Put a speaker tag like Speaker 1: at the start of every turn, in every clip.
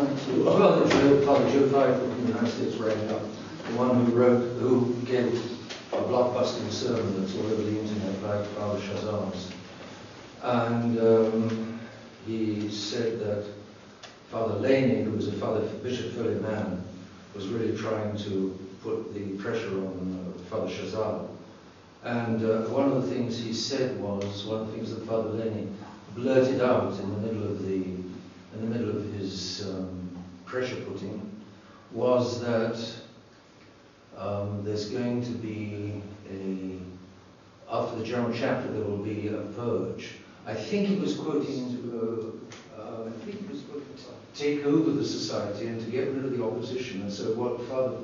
Speaker 1: testament to Father Joe Fife from the United States Radio, the one who gave a blockbusting sermon that's all over the internet, like Father Shazam's. And he said that Father Laney, who was a Bishop Philip man, was really trying to put the pressure on Father Shazam. And one of the things he said was, one of the things that Father Laney blurted out in the middle of his pressure putting, was that there's going to be after the General Chapter there will be a purge. I think he was quoting take over the society and to get rid of the opposition. And so what Father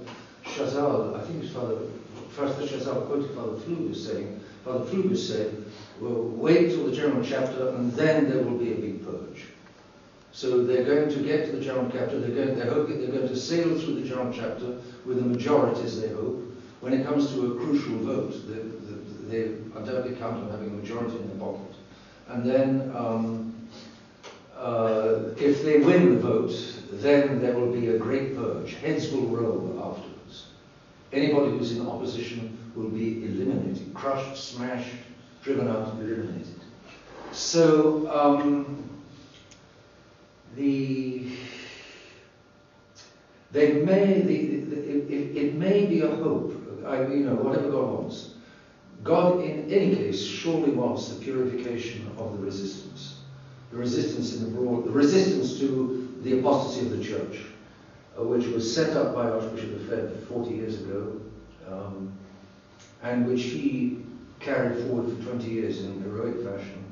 Speaker 1: Chazal, I think it was Father Chazal quoted Father Pfluger saying, Father Pfluger said, well, wait till the General Chapter and then there will be a big purge. So they're going to get to the General Chapter, they're hoping they're going to sail through the General Chapter with a majority, as they hope. When it comes to a crucial vote, they undoubtedly count on having a majority in their pocket. And then if they win the vote, then there will be a great purge. Heads will roll afterwards. Anybody who's in opposition will be eliminated, crushed, smashed, driven out, eliminated. So it may be a hope. Whatever God wants. God, in any case, surely wants the purification of the resistance. The resistance the resistance to the apostasy of the church, which was set up by Archbishop Lefebvre 40 years ago, and which he carried forward for 20 years in heroic fashion.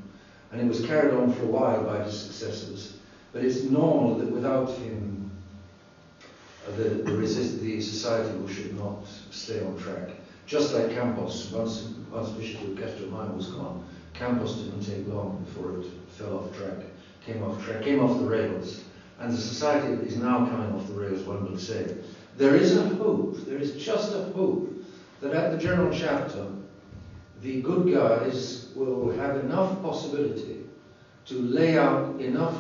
Speaker 1: And it was carried on for a while by his successors. But it's normal that without him, the society should not stay on track. Just like Campos, once Bishop of Castelmine was gone, Campos didn't take long before it fell off track, came off the rails. And the society is now coming off the rails, one would say. There is a hope, there is just a hope, that at the General Chapter, the good guys will have enough possibility to lay out enough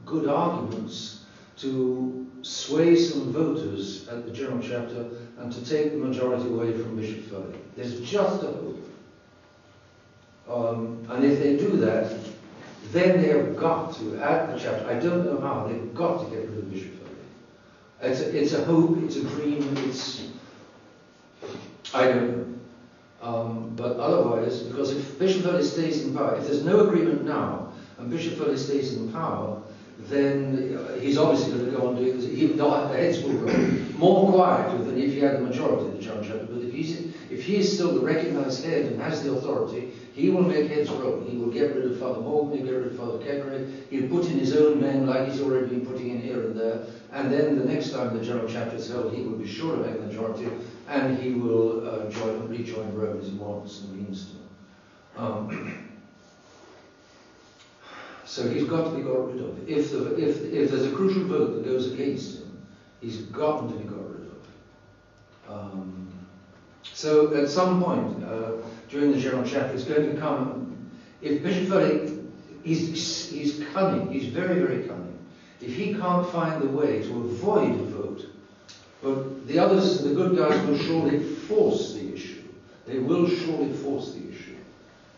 Speaker 1: good arguments to sway some voters at the General Chapter and to take the majority away from Bishop Philip. There's just a hope. And if they do that, then they have got to, at the chapter, I don't know how, they've got to get rid of Bishop Philip. It's a hope, it's a dream, I don't know. But otherwise, because if Bishop Philip stays in power, if there's no agreement now, and Bishop Philip stays in power, then he's obviously going to go on doing this. The heads will go more quietly than if he had the majority of the General Chapter. But if he is still the recognised head and has the authority, he will make heads roll. He will get rid of Father Morgan, he'll get rid of Father Keckray, he'll put in his own men like he's already been putting in here and there, and then the next time the General Chapter is held, he will be sure to make the majority, and he will rejoin Rome as he wants and means to. So he's got to be got rid of. If there's a crucial vote that goes against him, he's got to be got rid of. So at some point during the General Chapter, it's going to come. If Bishop Philip, he's cunning. He's very, very cunning. If he can't find the way to avoid a vote, but the others, the good guys, will surely force the issue. They will surely force the issue.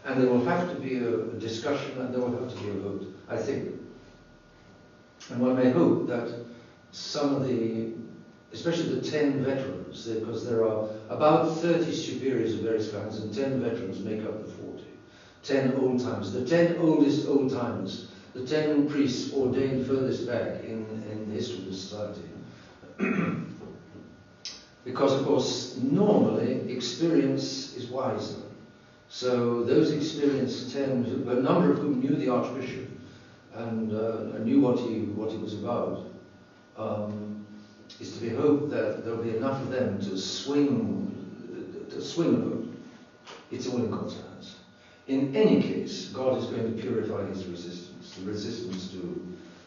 Speaker 1: And there will have to be a discussion and there will have to be a vote, I think. And one may hope that some of especially the 10 veterans, because there are about 30 superiors of various kinds and 10 veterans make up the 40. 10 old-timers, the 10 oldest old-timers, the 10 priests ordained furthest back in the history of the society. Because, of course, normally experience is wiser. So those experienced 10, a number of whom knew the Archbishop and knew what he was about, is to be hoped that there'll be enough of them to swing a vote. It's all in God's hands. In any case, God is going to purify his resistance. The resistance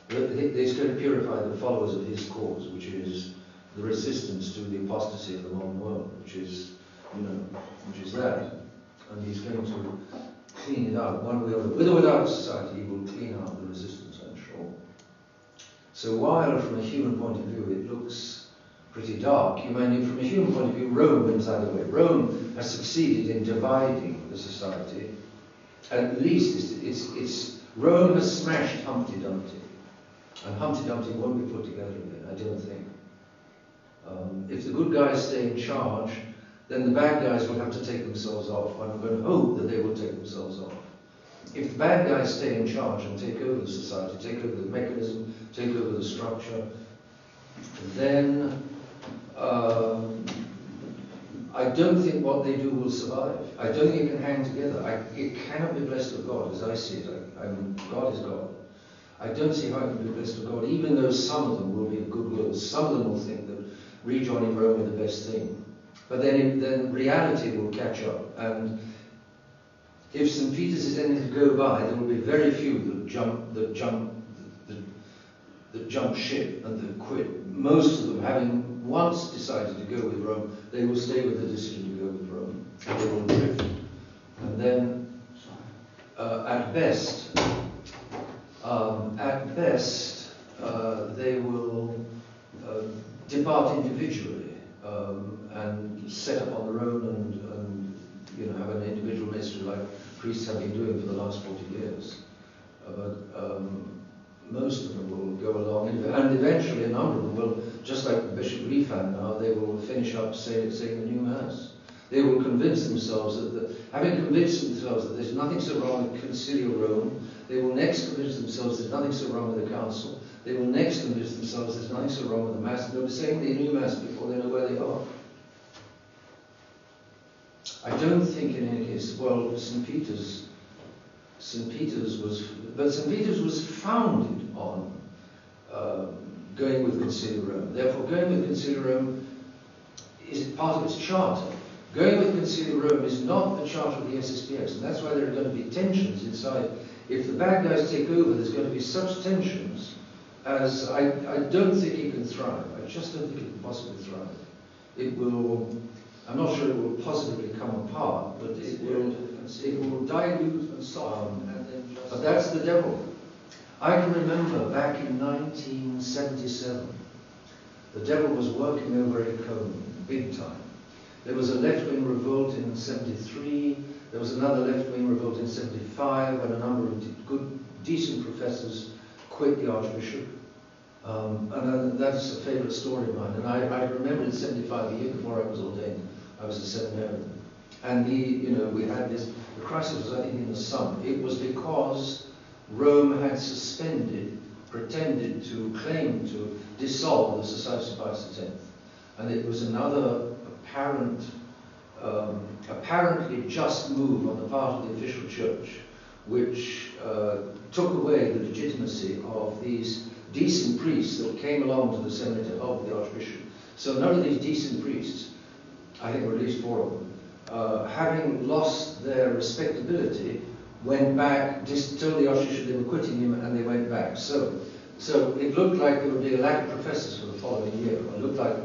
Speaker 1: he's going to purify the followers of his cause, which is the resistance to the apostasy of the modern world, which is that. And he's going to clean it out one way or another. With or without society, he will clean out the resistance, I'm sure. So while from a human point of view it looks pretty dark, from a human point of view Rome wins either way. Rome has succeeded in dividing the society. At least Rome has smashed Humpty Dumpty. And Humpty Dumpty won't be put together again, I don't think. If the good guys stay in charge, then the bad guys will have to take themselves off. I'm going to hope that they will take themselves off. If the bad guys stay in charge and take over the society, take over the mechanism, take over the structure, then I don't think what they do will survive. I don't think it can hang together. It cannot be blessed of God, as I see it. God is God. I don't see how it can be blessed of God, even though some of them will be of goodwill. Some of them will think that rejoining Rome is the best thing. But then reality will catch up. And if St. Peter's is anything to go by, there will be very few that jump ship and that quit. Most of them, having once decided to go with Rome, they will stay with the decision to go with Rome, and they will drift. And then, at best, they will depart individually and set up on their own and have an individual ministry like priests have been doing for the last 40 years. But most of them will go along, and eventually a number of them will, just like Bishop Lefebvre now, they will finish up saying the new Mass. They will convince themselves having convinced themselves that there's nothing so wrong with Conciliar Rome, they will next convince themselves there's nothing so wrong with the Council. They will next convince themselves there's nothing so wrong with the Mass. They'll be saying the new Mass before they know where they are. I don't think in any case, well, St. Peter's was founded on going with Conciliar Rome. Therefore, going with Conciliar Rome is part of its charter. Going with Conciliar Rome is not the charter of the SSPX, and that's why there are going to be tensions inside. If the bad guys take over, there's going to be such tensions as I don't think it can thrive. I just don't think it can possibly thrive. It will, I'm not sure it will positively come apart, but it will dilute and soften. But that's the devil. I can remember back in 1977, the devil was working over at Cone, big time. There was a left-wing revolt in 73, there was another left-wing revolt in 75, and a number of good, decent professors quit the Archbishop. And that's a favourite story of mine. And I remember in 75, a year before I was ordained, I was a seminarian. And we had this, the crisis was I think in the summer. It was because Rome had pretended to claim to dissolve the Society of Pius X. And it was another apparently just move on the part of the official church, which took away the legitimacy of these decent priests that came along to the seminary to help the Archbishop. So none of these decent priests, I think there were at least 4 of them, having lost their respectability, went back, just told the Archbishop they were quitting him, and they went back. So it looked like there would be a lack of professors for the following year. It looked like,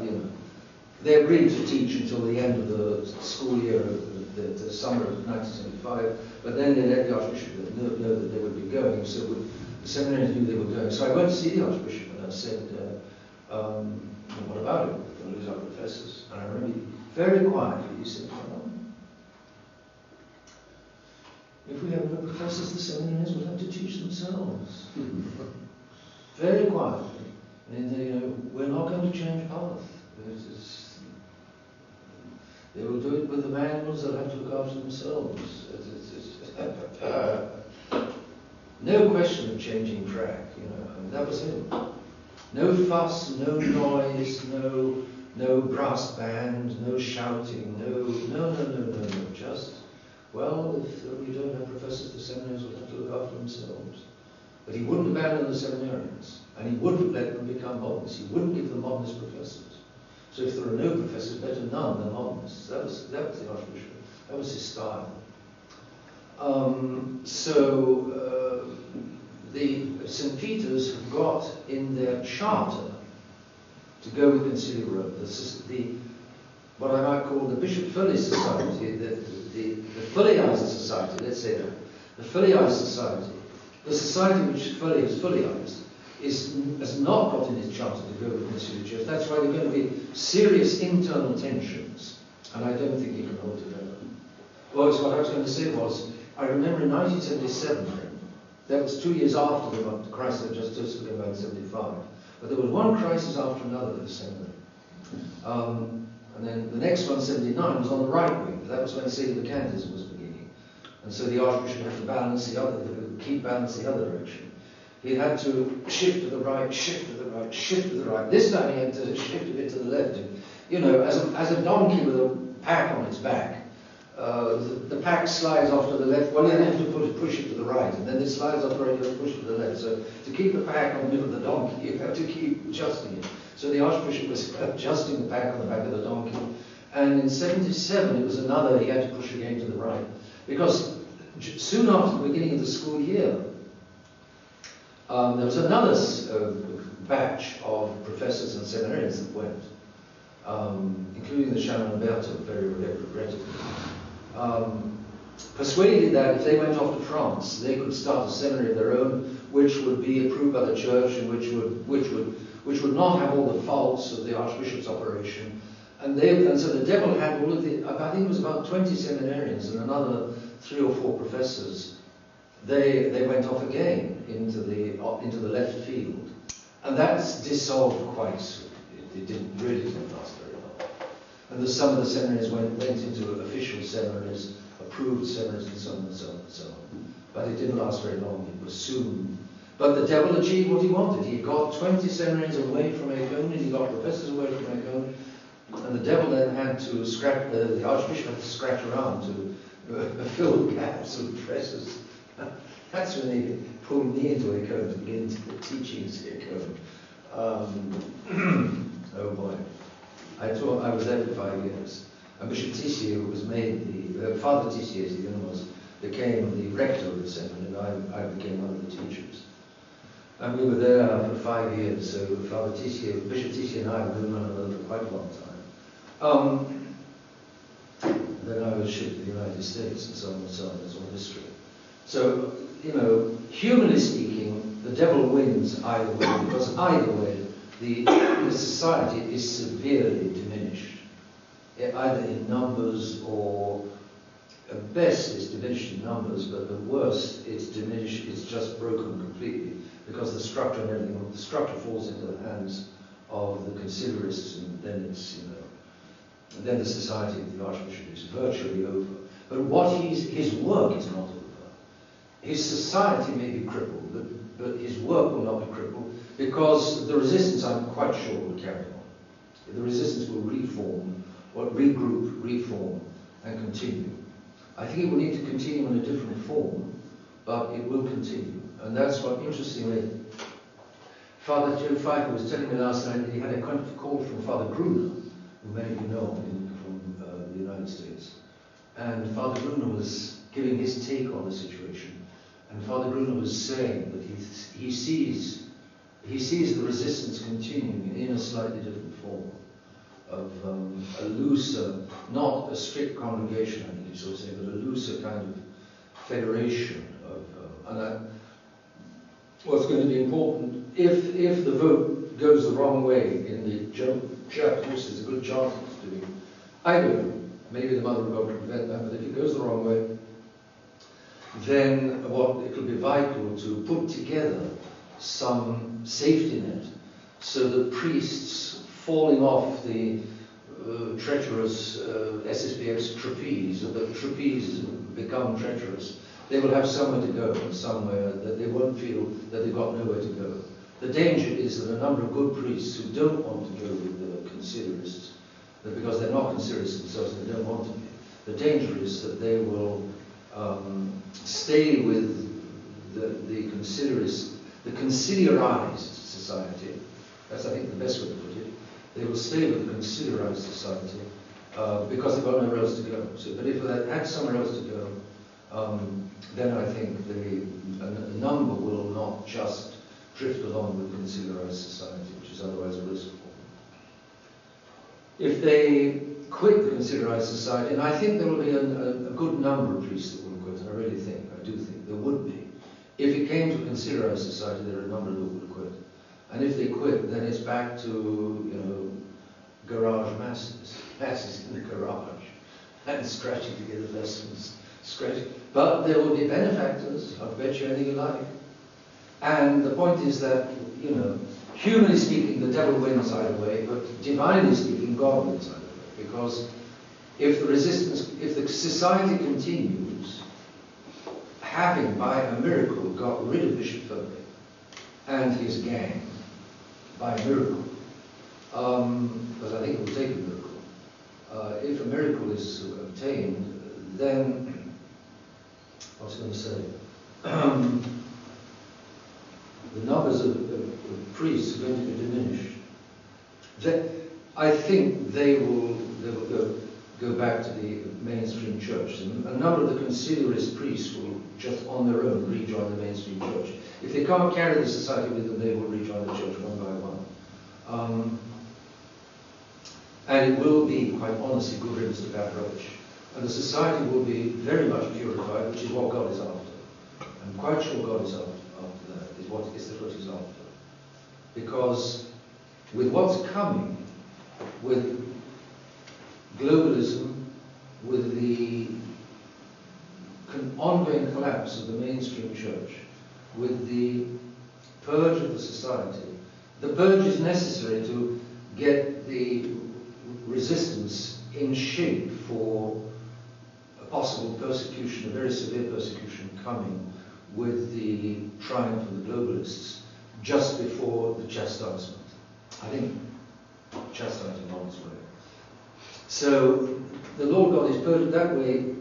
Speaker 1: they agreed to teach until the end of the school year of the summer of 1975, but then they let the Archbishop know that they would be going, so the seminarians knew they were going. So I went to see the Archbishop and I said, what about it? We're going to lose our professors. And I remember very quietly he said, well, if we have no professors, the seminarians will have to teach themselves. Very quietly. And we're not going to change path. They will do it with the manuals, they'll have to look after themselves. No question of changing track, and that was it. No fuss, no noise, no brass band, no shouting, no. Just, well, if we don't have professors, the seminaries will have to look after themselves. But he wouldn't abandon the seminarians, and he wouldn't let them become modernists. He wouldn't give them modernist professors. So if there are no professors, better none than modernists. That was the Archbishop. That was his style. The St. Peter's have got in their charter to go with Conciliar Rome. What I might call the Bishop Fully Society, the Fullyized Society, let's say that. The Fullyized Society, the society which Fully is Fullyized, has not got in its charter to go with the considered church. That's why there are going to be serious internal tensions, and I don't think you can hold together. Well, so what I was going to say was, I remember in 1977, that was 2 years after the crisis I just spoke about in 75, but there was one crisis after another at the seminary. And then the next one, 79, was on the right wing. That was when secular-vacantism was beginning. And so the Archbishop had to balance the other, keep balance the other direction. He had to shift to the right, shift to the right, shift to the right. This time he had to shift a bit to the left. You know, as a donkey with a pack on its back, the pack slides off to the left. Well, you have to push it to the right, and then it slides off the right, you have to push it to the left. So to keep the pack on the middle of the donkey, you have to keep adjusting it. So the Archbishop was adjusting the pack on the back of the donkey. And in 77, it was another, he had to push again to the right. Because soon after the beginning of the school year, there was another batch of professors and seminarians that went, including the Shaman Umberto, very regrettably. Persuaded that if they went off to France, they could start a seminary of their own, which would be approved by the church and which would not have all the faults of the Archbishop's operation. And so the devil had all of the, I think it was about 20 seminarians and another 3 or 4 professors. They went off again into the left field, and that's dissolved quite soon. It really didn't last very long. And some of the seminaries went into official seminaries, approved seminaries, and so on and so on and so on. But it didn't last very long. It was soon. But the devil achieved what he wanted. He got 20 seminaries away from Acon, and he got professors away from Acon. And the devil then had to scratch, the Archbishop had to scratch around to fill gaps with professors. That's when he pulled me into Acon to begin teaching at Acon. Oh boy. I was there for 5 years. And Bishop Tissier, who was made Father Tissier, as he then became the rector of the seminary, and I became one of the teachers. And we were there for 5 years, so Father Tissier, Bishop Tissier and I have known one another for quite a long time. Then I was shipped to the United States and so on and so on, it's all history. So, you know, humanly speaking, the devil wins either way, because either way, the society is severely diminished, either in numbers or, at best it's diminished in numbers, but at worst it's diminished, it's just broken completely, because the structure and everything, the structure falls into the hands of the considerists, and then it's, you know, and then the society of the Archbishop is virtually over. But what his work is not over. His society may be crippled, but his work will not be crippled, because the resistance, I'm quite sure, will carry on. The resistance will reform, or regroup, reform, and continue. I think it will need to continue in a different form, but it will continue. And that's what, interestingly, Father Joe Pfeiffer was telling me last night that he had a kind of call from Father Gruner, who many of you know from the United States. And Father Gruner was giving his take on the situation. And Father Gruner was saying that he sees the resistance continuing in a slightly different form of a looser, not a strict congregation, I think you should say, but a looser kind of federation of. What's going to be important, if the vote goes the wrong way in the German church, which there's a good chance it's doing, I don't know, maybe the Mother of God can prevent that, but if it goes the wrong way, then it will be vital to put together some safety net so that priests falling off the treacherous SSPX trapeze, or the trapeze become treacherous, they will have somewhere to go, somewhere that they won't feel that they've got nowhere to go. The danger is that a number of good priests who don't want to go with the considerists, because they're not considerists themselves, they don't want to be, the danger is that they will stay with the considerists, the considerized society. That's, I think, the best way to put it. They will stay with the considerized society because they've got nowhere else to go. So, but if they had somewhere else to go, then I think the number will not just drift along with considerized society, which is otherwise a risk for them. If they quit the considerized society, and I think there will be a good number of priests that will quit, I do think there would be. If it came to considerized society, there are a number that would quit. And if they quit, then it's back to, you know, garage masses in the garage, and scratching together lessons, scratching. But there will be benefactors, I'll bet you anything you like. And the point is that, you know, humanly speaking, the devil wins either way, but divinely speaking, God wins either way. Because if the society continues, having by a miracle got rid of Bishop Lefebvre and his gang, by a miracle, because I think it will take a miracle. If a miracle is obtained, then, I was going to say, the numbers of priests are going to be diminished. I think they will go back to the mainstream church. And a number of the conciliarist priests will just on their own rejoin the mainstream church. If they can't carry the society with them, they will rejoin the church one by one. And it will be, quite honestly, good riddance to bad rubbish. And the society will be very much purified, which is what God is after. I'm quite sure God is after that, is what he's after. Because with what's coming, with globalism, with the ongoing collapse of the mainstream church, with the purge of the society, the purge is necessary to get the resistance in shape for a possible persecution, a very severe persecution coming with the triumph of the globalists just before the chastisement. I think chastisement on its way. So the Lord God is purged that way.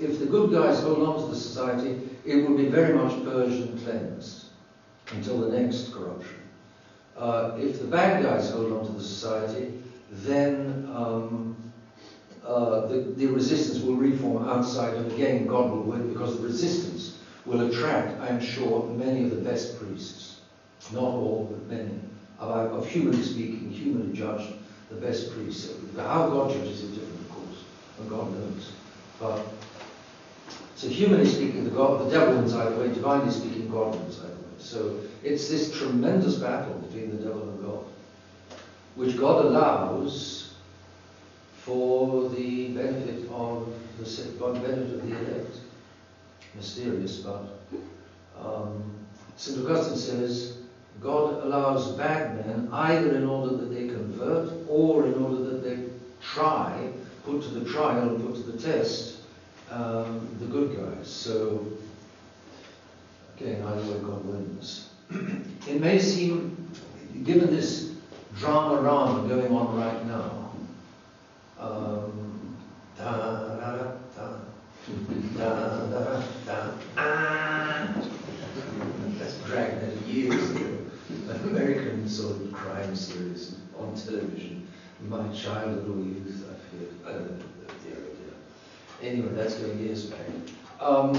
Speaker 1: If the good guys hold on to the society, it will be very much purged and cleansed until the next corruption. If the bad guys hold on to the society, then the resistance will reform outside, and again God will win, because the resistance will attract, I'm sure, many of the best priests. Not all, but many. Of humanly speaking, humanly judged, the best priests. How God judges is different, of course, and God knows. But so humanly speaking, the devil wins either way. Divinely speaking, God wins either way. So it's this tremendous battle between the devil and God, which God allows for the benefit of the elect. Mysterious, but St. Augustine says God allows bad men either in order that they convert or in order that they put to the trial and put to the test the good guys. So again, either way God wins. It may seem, given this drama going on right now, that's Dragnet years ago, an American sort of crime series on television. My childhood or youth, I forget. Dear. Anyway, that's going years back.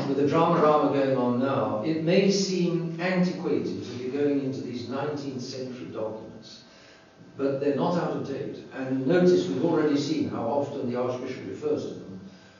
Speaker 1: With the drama going on now, it may seem antiquated to be going into these 19th century documents, but they're not out of date. And notice we've already seen how often the Archbishop refers to them,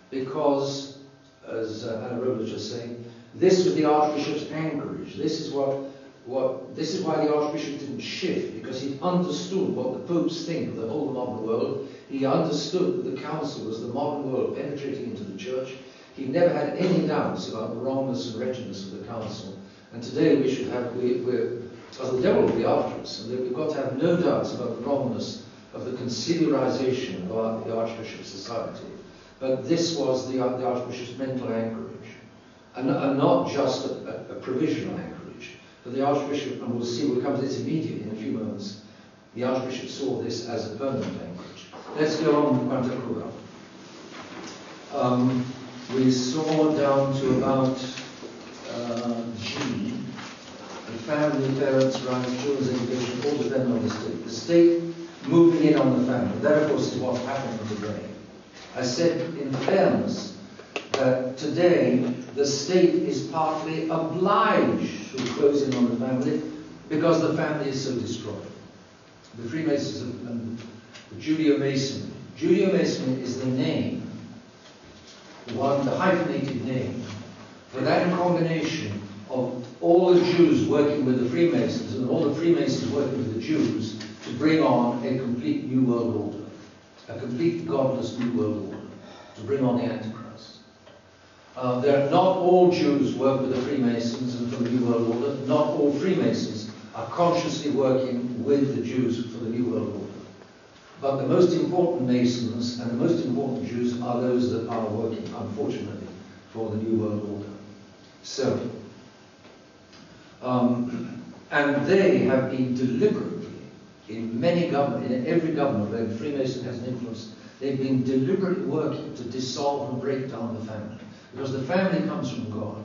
Speaker 1: because, as Anna Rolla was just saying, this was the Archbishop's anchorage. This is why the Archbishop didn't shift, because he understood what the popes think of the whole modern world. He understood that the council was the modern world penetrating into the church. He never had any doubts about the wrongness and wretchedness of the council. And today we should have, because the devil will be after us, and we've got to have no doubts about the wrongness of the conciliarization of the Archbishop's society. But this was the Archbishop's mental anchorage, and not just a provisional anchorage. But the Archbishop, and we'll see, we'll come to this immediately in a few moments, the Archbishop saw this as a permanent anchorage. Let's go on to Quanta Cura. We saw down to about G, the family, parents, rights, children's education, all depend on the state. The state moving in on the family. That, of course, is what's happening today. I said, in fairness, that today the state is partly obliged to close in on the family because the family is so destroyed. The Freemasons and the Judeo-Masonry. Judeo-Masonry is the name, the hyphenated name, for that combination of all the Jews working with the Freemasons and all the Freemasons working with the Jews to bring on a complete new world order, a complete godless new world order, to bring on the Antichrist. Not all Jews work with the Freemasons and for the New World Order. Not all Freemasons are consciously working with the Jews for the New World Order. But the most important Masons and the most important Jews are those that are working, unfortunately, for the New World Order. So, and they have been deliberately, in many governments, in every government where the Freemason has an influence, they've been deliberately working to dissolve and break down the family. Because the family comes from God.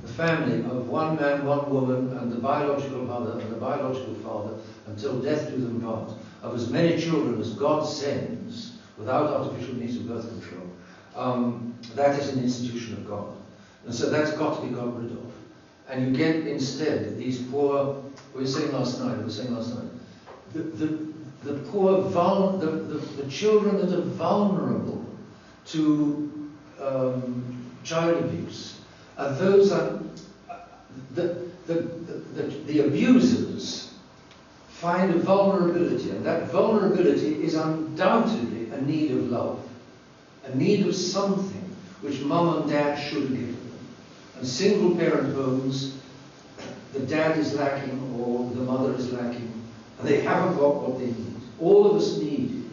Speaker 1: The family of one man, one woman, and the biological mother and the biological father, until death do them part, of as many children as God sends, without artificial means of birth control, that is an institution of God. And so that's got to be got rid of. And you get instead these poor, we were saying last night, the poor, the children that are vulnerable to child abuse are those the abusers find a vulnerability, and that vulnerability is undoubtedly a need of love, a need of something which mum and dad should give them. And single parent homes, the dad is lacking or the mother is lacking, and they haven't got what they need. All of us needed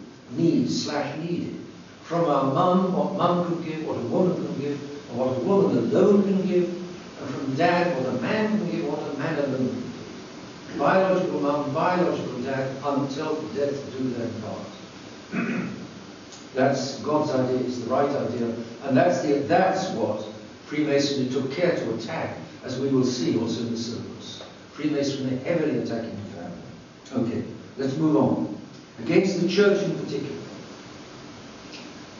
Speaker 1: from our mum, what mum could give, what a woman can give, and what a woman alone can give, and from dad, what a man can give, what a man alone can give. Biological mum, biological dad, until death do their part. That's God's idea, it's the right idea, and that's what Freemasonry took care to attack, as we will see also in the syllabus. Freemasonry heavily attacking the family. Okay, let's move on. Against the church in particular.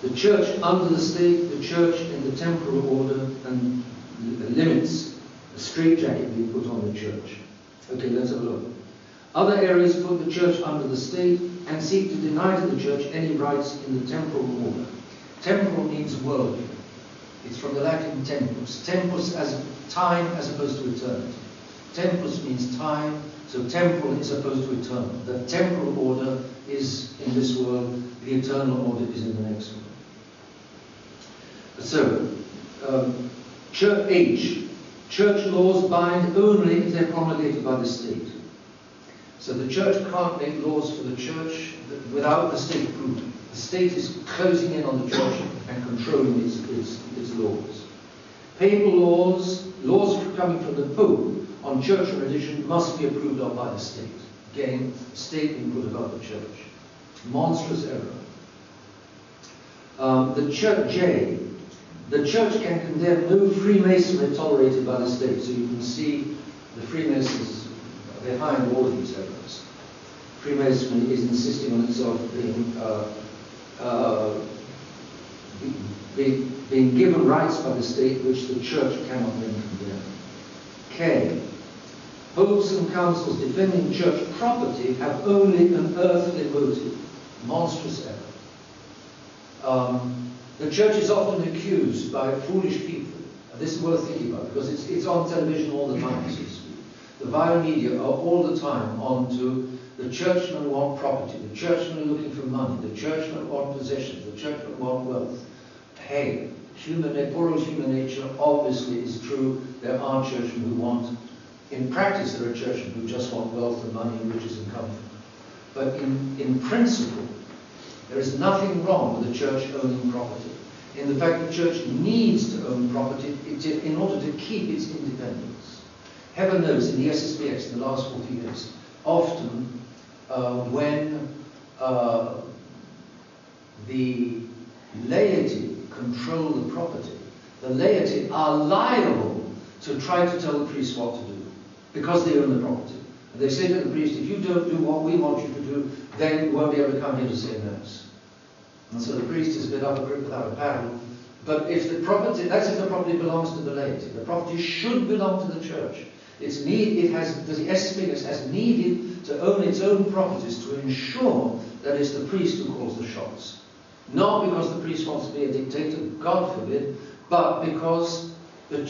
Speaker 1: The church under the state, the church in the temporal order, and the limits, the straitjacket being put on the church. Okay, let's have a look. Other areas put the church under the state and seek to deny to the church any rights in the temporal order. Temporal means worldly. It's from the Latin tempus. Tempus as time as opposed to eternity. Tempus means time, so temporal is opposed to eternal. The temporal order is in this world, the eternal order is in the next world. So, church laws bind only if they're promulgated by the state. So the church can't make laws for the church without the state approval. The state is closing in on the church and controlling its laws. Papal laws coming from the Pope on church and religion must be approved of by the state. Again, the state being put above the church. Monstrous error. The church can condemn no Freemasonry tolerated by the state. So you can see the Freemasons behind all of these errors. Freemasonry is insisting on itself being given rights by the state which the church cannot then condemn. K. Popes and councils defending church property have only an earthly motive. Monstrous error. The church is often accused by foolish people, and this is worth thinking about because it's on television all the time, so to speak. The vile media are all the time onto the churchmen want property, the churchmen are looking for money, the churchmen want possessions, the churchmen want wealth. Hey, poor human nature obviously is true. There are churchmen who want, in practice there are churchmen who just want wealth and money and riches and comfort. But in principle, there is nothing wrong with the church owning property. In the fact the church needs to own property in order to keep its independence. Heaven knows in the SSPX in the last 40 years, often when the laity control the property, the laity are liable to try to tell the priest what to do because they own the property. And they say to the priest, if you don't do what we want you to do, then you won't be able to come here to say mass. And so the priest is a bit up a creek without a paddle. But if the property, that's if the property belongs to the laity. The property should belong to the church. The SSPX has needed to own its own properties to ensure that it's the priest who calls the shots. Not because the priest wants to be a dictator, God forbid, but because The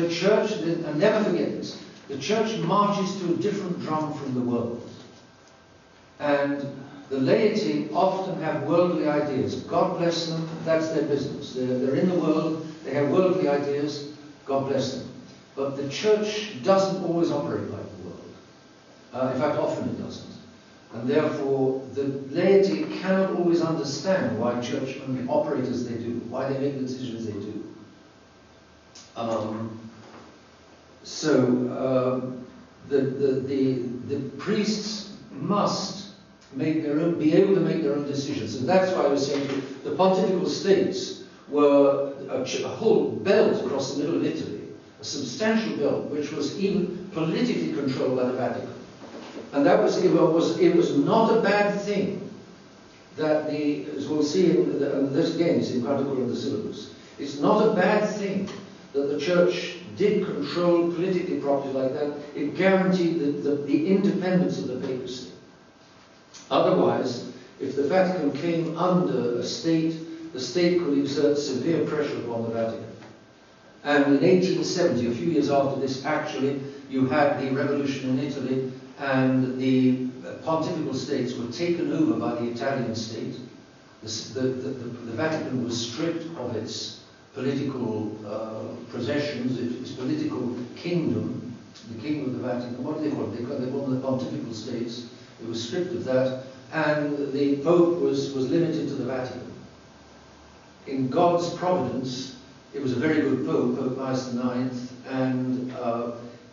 Speaker 1: church, and never forget this, the church marches to a different drum from the world. And the laity often have worldly ideas. God bless them, that's their business. They're in the world, they have worldly ideas, God bless them. But the church doesn't always operate like the world. In fact, often it doesn't. And therefore, the laity cannot always understand why churchmen operate as they do, why they make the decisions they do. The priests must make their own, be able to make their own decisions, and that's why I was saying the pontifical states were a whole belt across the middle of Italy, a substantial belt, which was even politically controlled by the Vatican, and that was it was not a bad thing that as we'll see in this again is in Article in the syllabus. It's not a bad thing that the church did control politically property like that. It guaranteed the independence of the papacy. Otherwise, if the Vatican came under a state, the state could exert severe pressure upon the Vatican. And in 1870, a few years after this, actually, you had the revolution in Italy, and the pontifical states were taken over by the Italian state. The Vatican was stripped of its political possessions, its political kingdom, the kingdom of the Vatican. What do they call it? They call them the pontifical states. It was stripped of that, and the Pope was limited to the Vatican. In God's providence, it was a very good Pope, Pope Pius IX, and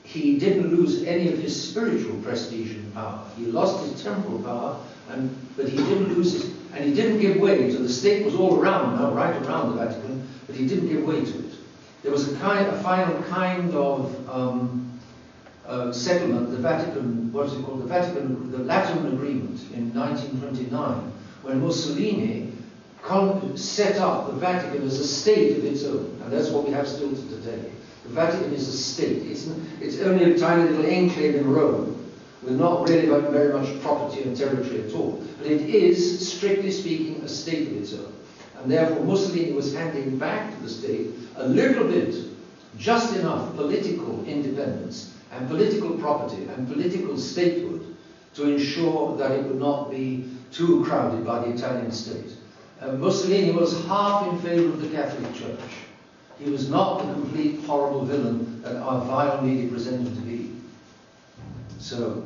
Speaker 1: he didn't lose any of his spiritual prestige and power. He lost his temporal power, but he didn't lose his, and he didn't give way. So the state was all around, right around the Vatican, but he didn't give way to it. There was a final kind of settlement, the Vatican, what is it called? The Lateran Agreement in 1929, when Mussolini set up the Vatican as a state of its own, and that's what we have still to today. The Vatican is a state. It's only a tiny little enclave in Rome, with not really very much property and territory at all. But it is, strictly speaking, a state of its own. And therefore Mussolini was handing back to the state a little bit, just enough political independence and political property and political statehood to ensure that it would not be too crowded by the Italian state. Mussolini was half in favour of the Catholic Church. He was not the complete horrible villain that our vile media present him to be. So,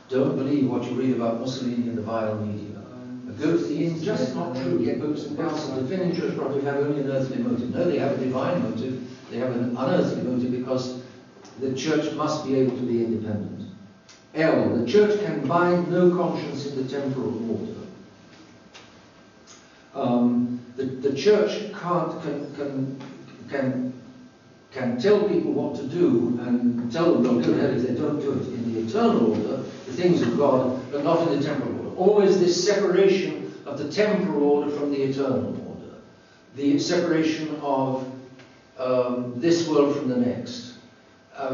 Speaker 1: don't believe what you read about Mussolini in the vile media. Go to the internet, just not true. Get books and councils defending church property have only an earthly motive. No, they have a divine motive. They have an unearthly motive because the church must be able to be independent. L. The church can bind no conscience in the temporal order. The church can tell people what to do and tell them they'll go ahead if they don't do it in the eternal order, the things of God, but not in the temporal order. Always this separation of the temporal order from the eternal order. The separation of this world from the next.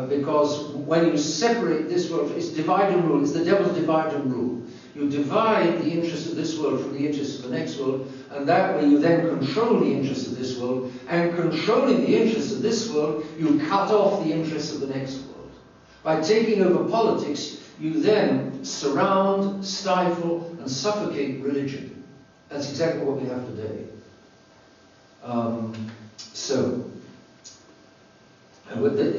Speaker 1: Because when you separate this world, it's divide and rule, it's the devil's divide and rule. You divide the interests of this world from the interests of the next world, and that way you then control the interests of this world, and controlling the interests of this world, you cut off the interests of the next world. By taking over politics, you then surround, stifle, and suffocate religion. That's exactly what we have today.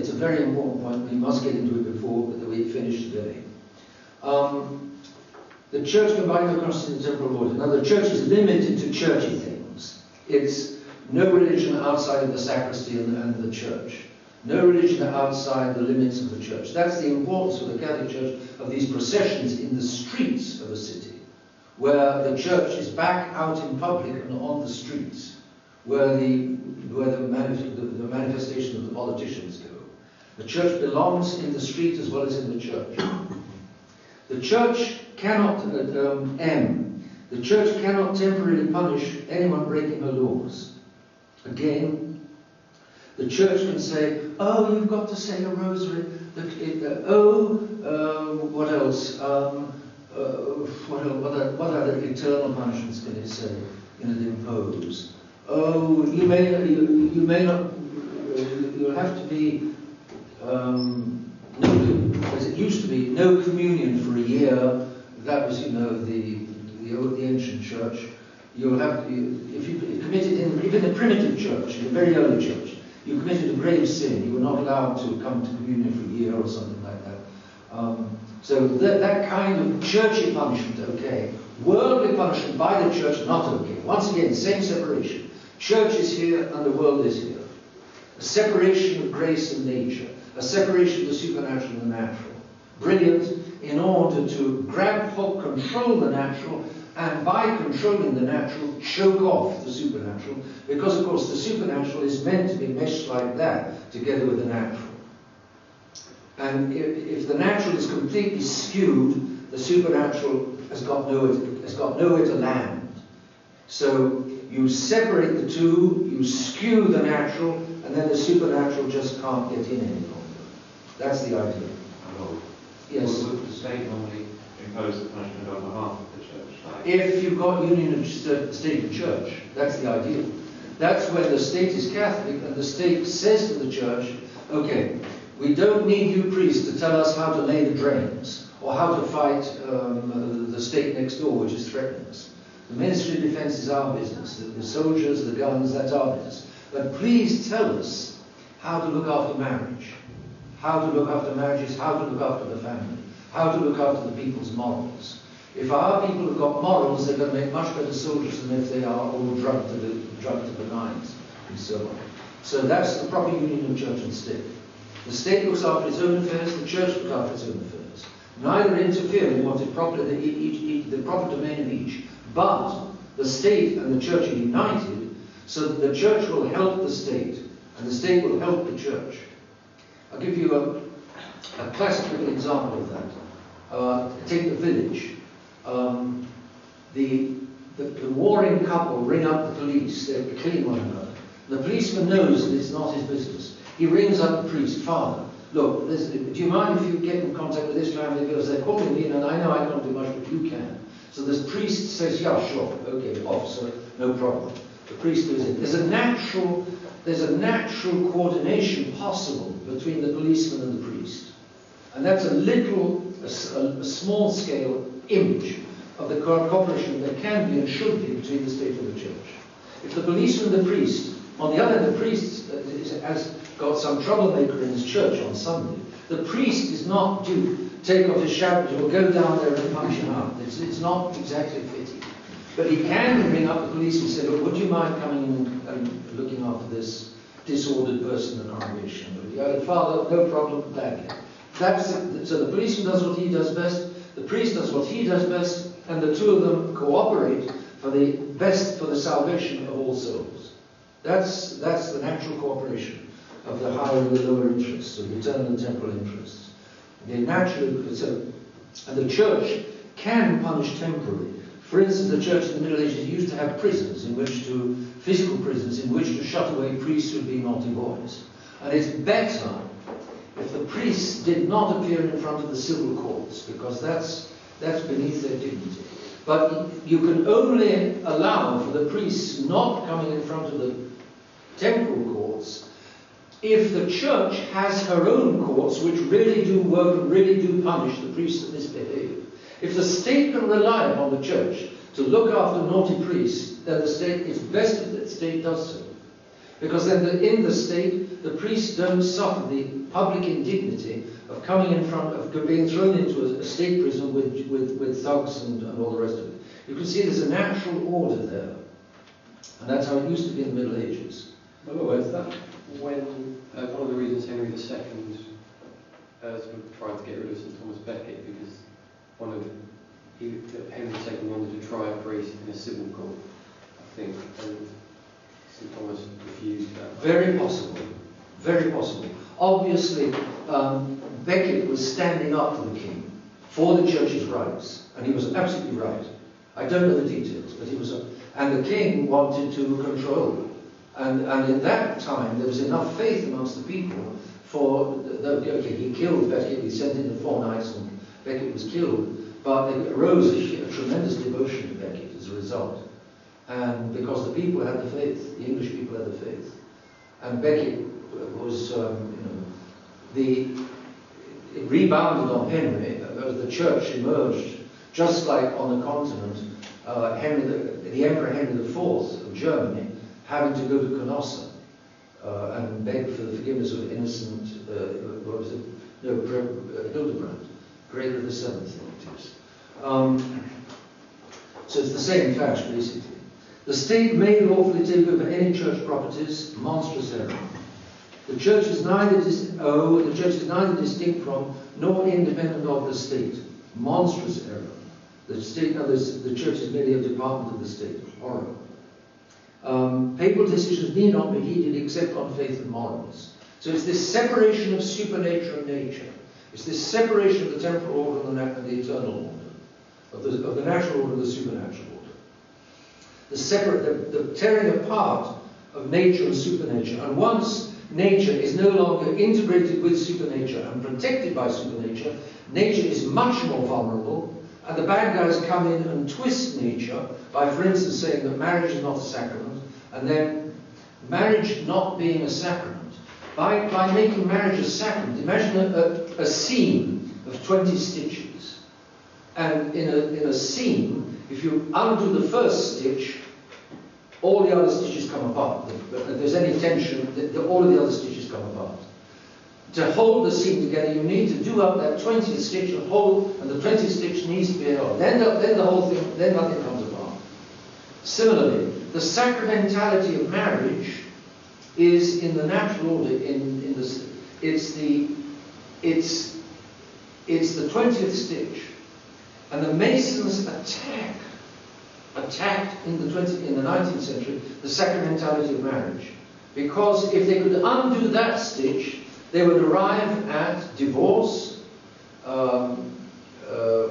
Speaker 1: It's a very important point. We must get into it before we finish today. The church can bind no conscience in the temporal order. Now, the church is limited to churchy things. It's no religion outside of the sacristy and the church. No religion outside the limits of the church. That's the importance for the Catholic Church of these processions in the streets of a city, where the church is back out in public and on the streets, where the manifestation of the politicians go. The church belongs in the street as well as in the church. The church cannot, the church cannot temporarily punish anyone breaking her laws. Again, the church can say, oh, you've got to say a rosary. What else? What other eternal punishments can it say? Can it impose? Oh, you may not you'll have to be, as it used to be, no communion for a year. That was, you know, the ancient church. You'll have to, if you committed even the primitive church, in the very early church, you committed a grave sin, you were not allowed to come to communion for a year or something like that. So that kind of churchy punishment, okay. Worldly punishment by the church, not okay. Once again, same separation. Church is here and the world is here. A separation of grace and nature. A separation of the supernatural and the natural. Brilliant, in order to control the natural, and by controlling the natural, choke off the supernatural, because of course the supernatural is meant to be meshed like that, together with the natural. And if the natural is completely skewed, the supernatural has got nowhere to land. So you separate the two, you skew the natural, and then the supernatural just can't get in any longer. That's the idea. Yes.
Speaker 2: Would the state normally impose the punishment on behalf of the church?
Speaker 1: If you've got union of state and church, that's the ideal. That's when the state is Catholic and the state says to the church, okay, we don't need you priests to tell us how to lay the drains or how to fight the state next door which is threatening us. The Ministry of Defence is our business. The soldiers, the guns, that's our business. But please tell us how to look after marriage, how to look after marriages, how to look after the family, how to look after the people's morals. If our people have got morals, they're going to make much better soldiers than if they are all drugged to the nines, and so on. So that's the proper union of church and state. The state looks after its own affairs, the church looks after its own affairs. Neither interfere in what is proper, the proper domain of each, but the state and the church are united, so that the church will help the state, and the state will help the church. I'll give you a classical example of that. Take the village. The warring couple ring up the police. They're killing one another. The policeman knows that it's not his business. He rings up the priest. Father, look, do you mind if you get in contact with this family, because they're calling me and I know I can't do much, but you can. So this priest says, yeah, sure, okay, officer, no problem. The priest goes in. There's a natural coordination possible between the policeman and the priest. And that's a small scale image of the cooperation that can be and should be between the state and the church. If the policeman and the priest, on the other hand, the priest has got some troublemaker in his church on Sunday, the priest is not to take off his shackles or go down there and punch him out. It's not exactly fitting. But he can ring up the police and say, look, would you mind coming in and looking after this disordered person in the congregation? Father, no problem, gladly. So the policeman does what he does best, the priest does what he does best, and the two of them cooperate for the best, for the salvation of all souls. That's the natural cooperation of the higher and the lower interests, of the eternal and temporal interests. And the church can punish temporarily. For instance, the church in the Middle Ages used to have prisons physical prisons in which to shut away priests who had been naughty boys. And it's better if the priests did not appear in front of the civil courts, because that's beneath their dignity. But you can only allow for the priests not coming in front of the temporal courts if the church has her own courts which really do work and really do punish the priests that misbehave. If the state can rely upon the church to look after naughty priests, then it's best if the state does so. Because then in the state, the priests don't suffer the public indignity of coming in front of being thrown into a state prison with thugs and all the rest of it. You can see there's a natural order there. And that's how it used to be in the Middle Ages.
Speaker 3: In other words, that when one of the reasons Henry II sort of tried to get rid of St Thomas Becket, because Henry II wanted to try a priest in a civil court, I think, and St Thomas refused that.
Speaker 1: Very possible. Very possible. Obviously, Becket was standing up to the king for the church's rights, and he was absolutely right. I don't know the details, but he was. And the king wanted to control. And in that time, there was enough faith amongst the people he killed Becket. He sent in the 4 knights, and Becket was killed. But there arose a tremendous devotion to Becket as a result. And because the people had the faith, the English people had the faith. And Becket was, it rebounded on Henry. The church emerged, just like on the continent, the Emperor Henry IV of Germany having to go to Canossa and beg for the forgiveness of innocent, Hildebrand, Gregory VII, I think it is. So it's the same clash, basically. The state may lawfully take over any church properties, monstrous error. The church is neither distinct from nor independent of the state. Monstrous error. The state, the church is merely a department of the state. Horror. Papal decisions need not be heeded except on faith and morals. So it's this separation of supernature and nature. It's this separation of the temporal order and the eternal order, of the natural order and the supernatural order. The tearing apart of nature and supernature. And once nature is no longer integrated with supernature and protected by supernature, nature is much more vulnerable, and the bad guys come in and twist nature by, for instance, saying that marriage is not a sacrament, and then marriage not being a sacrament. By making marriage a sacrament, imagine a seam of 20 stitches. And in a seam, if you undo the first stitch, all the other stitches come apart. If there's any tension, all of the other stitches come apart. To hold the seam together, you need to do up that 20th stitch and hold, and the 20th stitch needs to be held. Then the whole thing, then nothing comes apart. Similarly, the sacramentality of marriage is in the natural order. It's the 20th stitch, and the Masons attacked in the 19th century the sacramentality of marriage, because if they could undo that stitch, they would arrive at divorce,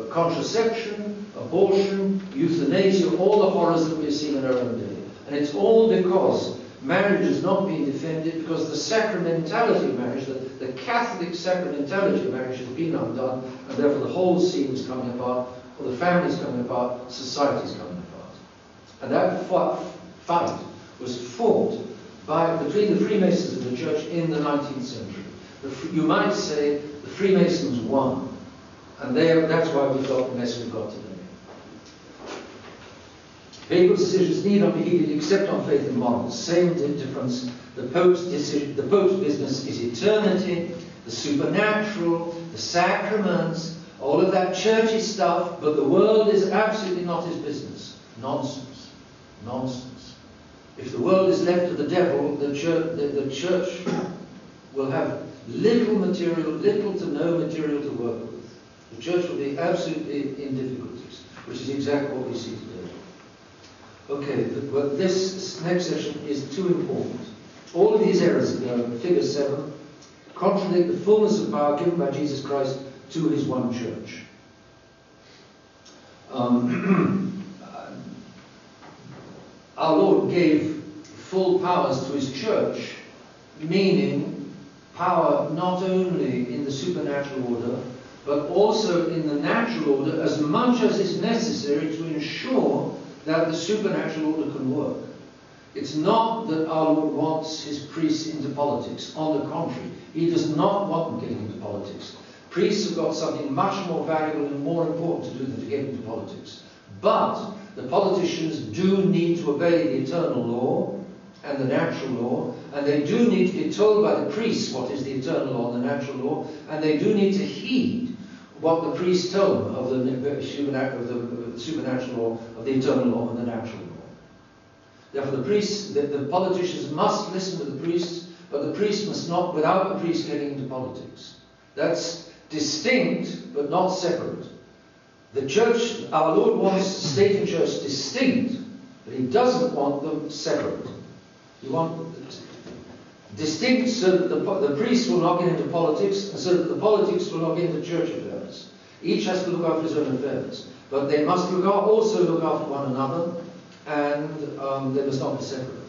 Speaker 1: contraception, abortion, euthanasia, all the horrors that we're seeing in our own day. And it's all because marriage is not being defended, because the sacramentality of marriage, the Catholic sacramentality of marriage has been undone, and therefore the whole scene is coming apart, or the family is coming apart, society is coming apart. And that fight was fought between the Freemasons and the Church in the 19th century. You might say the Freemasons won, and that's why we've got the mess we've got today. Papal decisions need not be heeded except on faith and morals. Same difference. The Pope's business is eternity, the supernatural, the sacraments, all of that churchy stuff, but the world is absolutely not his business. Nonsense. Nonsense. If the world is left to the devil, the church will have little to no material to work with. The church will be absolutely in difficulties, which is exactly what we see today. Okay, but this next session is too important. All of these errors, figure 7, contradict the fullness of power given by Jesus Christ to his one church. Our Lord gave full powers to his church, meaning power not only in the supernatural order, but also in the natural order, as much as is necessary to ensure that the supernatural order can work. It's not that our Lord wants his priests into politics. On the contrary, he does not want them getting into politics. Priests have got something much more valuable and more important to do than to get into politics. But the politicians do need to obey the eternal law and the natural law, and they do need to be told by the priests what is the eternal law and the natural law, and they do need to heed what the priests tell them of the supernatural law, of the eternal law and the natural law. Therefore the priests, the politicians must listen to the priests, but the priests must not, without the priests getting into politics. That's distinct, but not separate. The church, our Lord wants state and church distinct, but he doesn't want them separate. You want distinct so that the priests will not get into politics, and so that the politics will not get into church affairs. Each has to look after his own affairs. But they must also look after one another, and they must not be separate.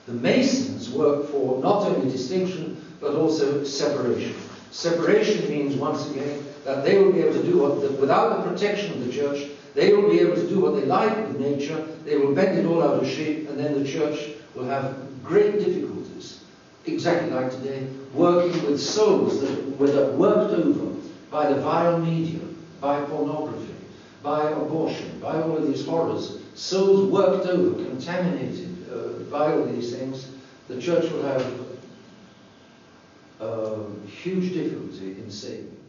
Speaker 1: The Masons work for not only distinction, but also separation. Separation means, once again, that they will be able to do without the protection of the church, they will be able to do what they like with nature, they will bend it all out of shape, and then the church will have great difficulties exactly like today, working with souls that were worked over by the vile media, by pornography, by abortion, by all of these horrors, souls worked over, contaminated by all these things, the church will have huge difficulty in saving.